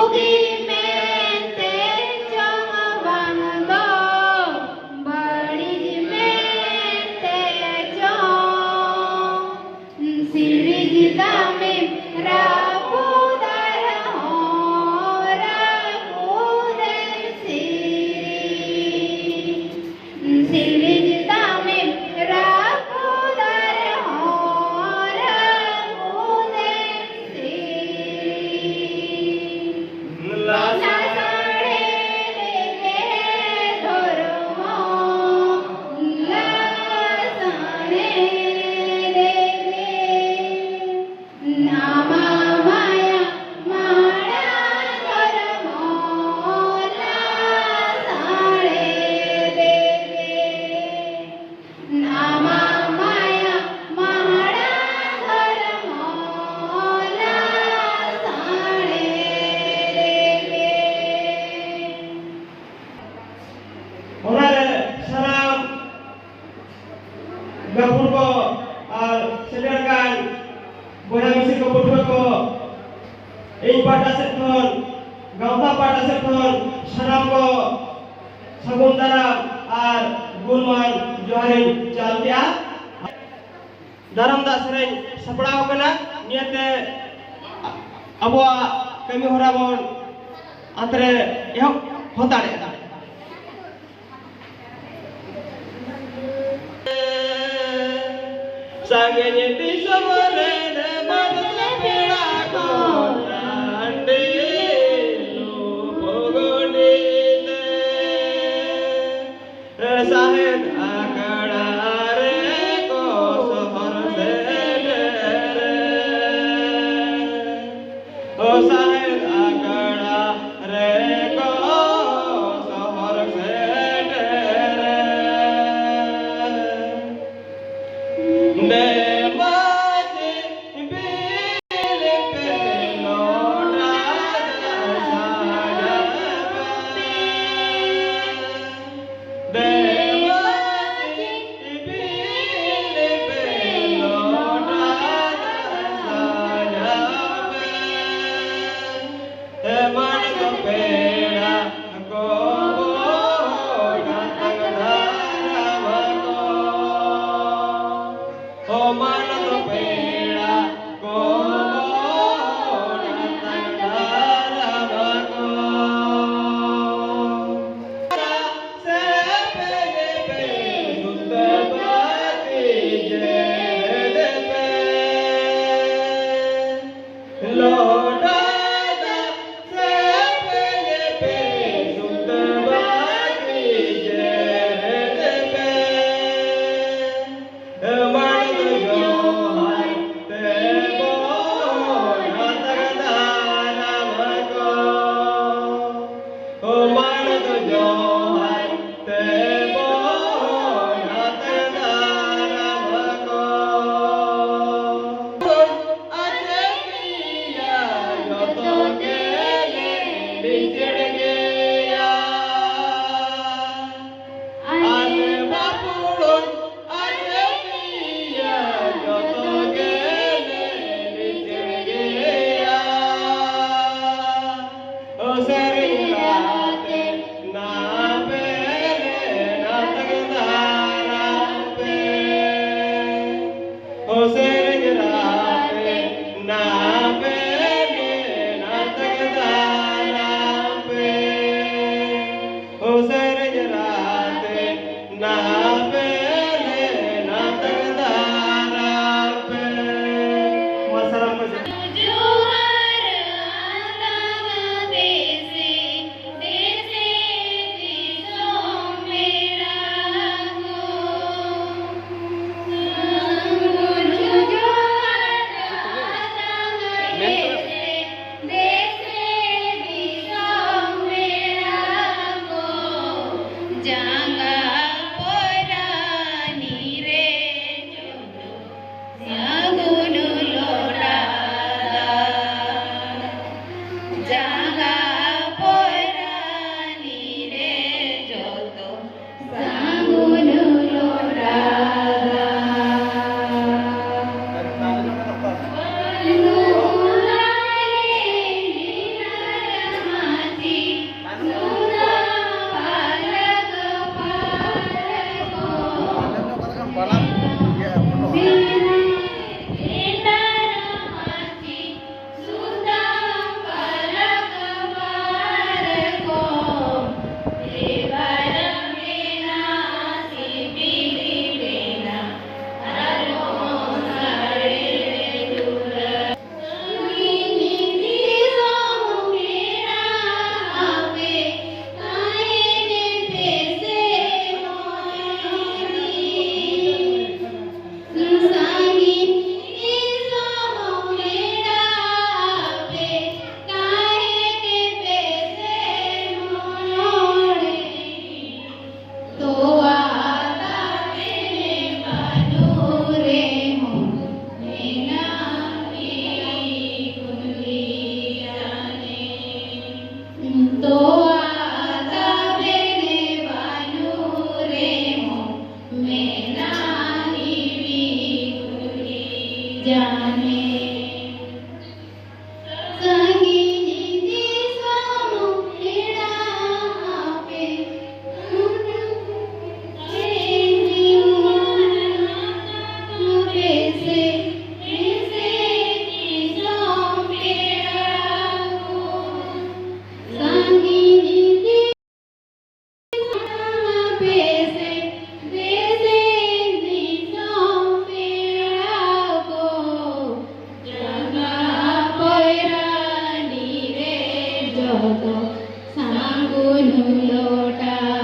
Ugi mente chong vang do badi mente chong siri dame rapudar ho rapudar siri dame rapudar ho rapudar Lasare deke dhormo lasare deke nama maya mara dhormo lasare deke nama maya mara dhormo lasare Orang salam gabung ko sediakan boleh misi kebutuhan ko ini pada sektor gauta pada sektor salam ko sagun dalam gulman joharin jaltia dalam tak sering sepuluh kena niatnya abuah kami horabon antara yuk hotar ya Sangenya di sabare de badle peda ko rande lu pogone de sahed akada re ko safar se re o sahed akada re ko safar se Juhar alam besi तो आता बेने बानू रे मो मैं नाही विखुरी जाने संगीनी दिशामो खेड़ा आपे बेसे बेसे दिशा पेड़ाको संगीनी बेसे बेसे दिशा पेड़ाको जगा पैरानी रे जगो सांगुनु लोटा